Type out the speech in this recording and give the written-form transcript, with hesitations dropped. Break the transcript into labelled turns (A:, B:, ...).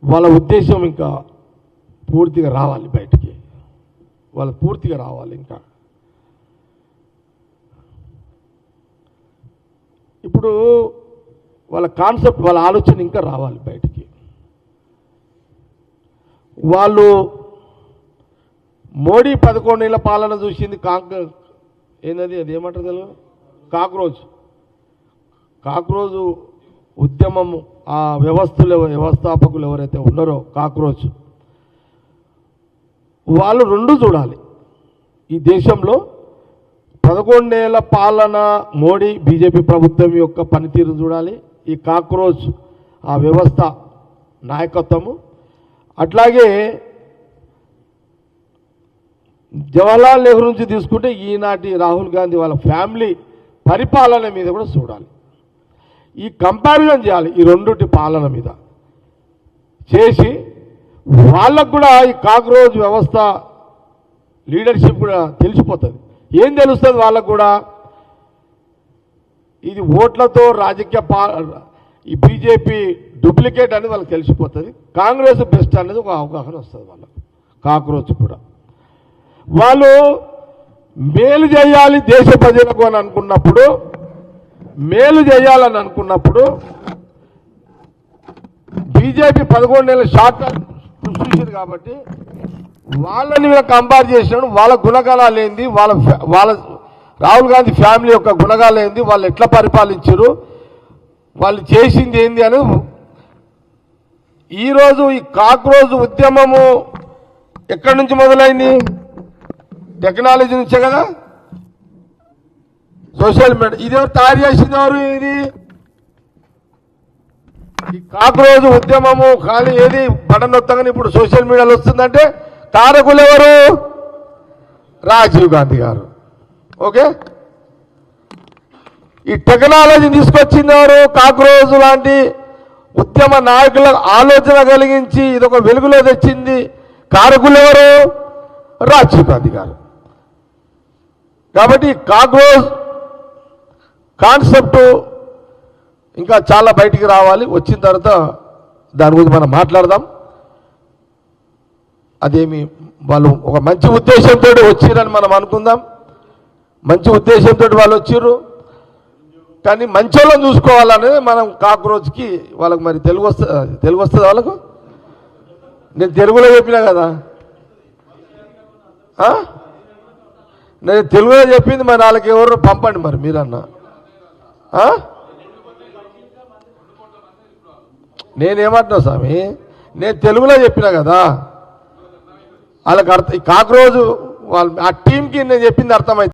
A: వాళ్ళ ఉద్దేశం ఇంకా పూర్తిగా రావాలి బయటికి, వాళ్ళు పూర్తిగా రావాలి. ఇంకా ఇప్పుడు వాళ్ళ కాన్సెప్ట్, వాళ్ళ ఆలోచన ఇంకా రావాలి బయటికి. వాళ్ళు మోడీ 11 ఏళ్ల పాలన చూసింది ఏంటది, అది ఏమంటారు తెలుగు, కాక్రోజు ఉద్యమం. ఆ వ్యవస్థాపకులు ఎవరైతే ఉన్నారో కాక్రోచ్, వాళ్ళు రెండు చూడాలి. ఈ దేశంలో 11 ఏళ్ల పాలన మోడీ బీజేపీ ప్రభుత్వం యొక్క పనితీరు చూడాలి, ఈ కాక్రోచ్ ఆ వ్యవస్థ నాయకత్వము. అట్లాగే జవహర్లాల్ నెహ్రూ నుంచి తీసుకుంటే ఈనాటి రాహుల్ గాంధీ వాళ్ళ ఫ్యామిలీ పరిపాలన మీద కూడా చూడాలి. ఈ కంపారిజన్ చేయాలి ఈ రెండుటి పాలన మీద చేసి, వాళ్ళకు కూడా ఈ కాక్రోచ్ వ్యవస్థ లీడర్షిప్ కూడా తెలిసిపోతుంది. ఏం తెలుస్తుంది వాళ్ళకు కూడా, ఇది ఓట్లతో రాజకీయ ఈ బీజేపీ డూప్లికేట్ అనేది వాళ్ళకి తెలిసిపోతుంది. కాంగ్రెస్ బెస్ట్ అనేది ఒక అవగాహన వస్తుంది వాళ్ళకు. కాక్రోచ్ కూడా వాళ్ళు మేలు చేయాలి దేశ ప్రజలకు అని అనుకున్నప్పుడు, మేలు చేయాలని అనుకున్నప్పుడు బీజేపీ 11 ఏళ్ళ షార్ట్ చూసింది కాబట్టి వాళ్ళని కంపేర్ చేసినప్పుడు వాళ్ళ గుణగణాలు ఏంది, వాళ్ళ రాహుల్ గాంధీ ఫ్యామిలీ యొక్క గుణగాలు ఏంది, వాళ్ళు ఎట్లా పరిపాలించారు, వాళ్ళు చేసింది ఏంది అని. ఈరోజు ఈ కాక్రోచ్ ఉద్యమము ఎక్కడి నుంచి మొదలైంది? టెక్నాలజీ నుంచే కదా, సోషల్ మీడియా. ఇది ఎవరు తయారు చేసింది? ఎవరు ఇది? ఈ కాక్రోచ్ ఉద్యమము ఖాళీ ఏది బటన్ నొత్తగానే ఇప్పుడు సోషల్ మీడియాలో వస్తుందంటే కారకులు ఎవరు? రాజీవ్ గాంధీ గారు. ఓకే, ఈ టెక్నాలజీని తీసుకొచ్చింది ఎవరు? కాక్రోచ్ లాంటి ఉద్యమ నాయకుల ఆలోచన కలిగించి ఇదొక వెలుగులో తెచ్చింది కారకులు ఎవరు? రాజీవ్ గాంధీ గారు. కాబట్టి కాక్రోచ్ కాన్సెప్ట్ ఇంకా చాలా బయటికి రావాలి. వచ్చిన తర్వాత దాని గురించి మనం మాట్లాడదాం. అదేమి వాళ్ళు ఒక మంచి ఉద్దేశంతో వచ్చిరని మనం అనుకుందాం. మంచి ఉద్దేశంతో వాళ్ళు వచ్చిర్రు, కానీ మంచి వాళ్ళని చూసుకోవాలనేది మనం కాక్రోచ్కి వాళ్ళకి. మరి తెలుగు వస్తుంది వాళ్ళకు? నేను తెలుగులో చెప్పినా కదా, నేను తెలుగులో చెప్పింది. మరి వాళ్ళకి ఎవరు పంపండి మరి మీరన్నా. నేనేమంటున్నా స్వామి, నేను తెలుగులో చెప్పినా కదా వాళ్ళకి అర్థం. కాక్రోచ్ వాళ్ళు ఆ టీంకి నేను చెప్పింది అర్థమైంది.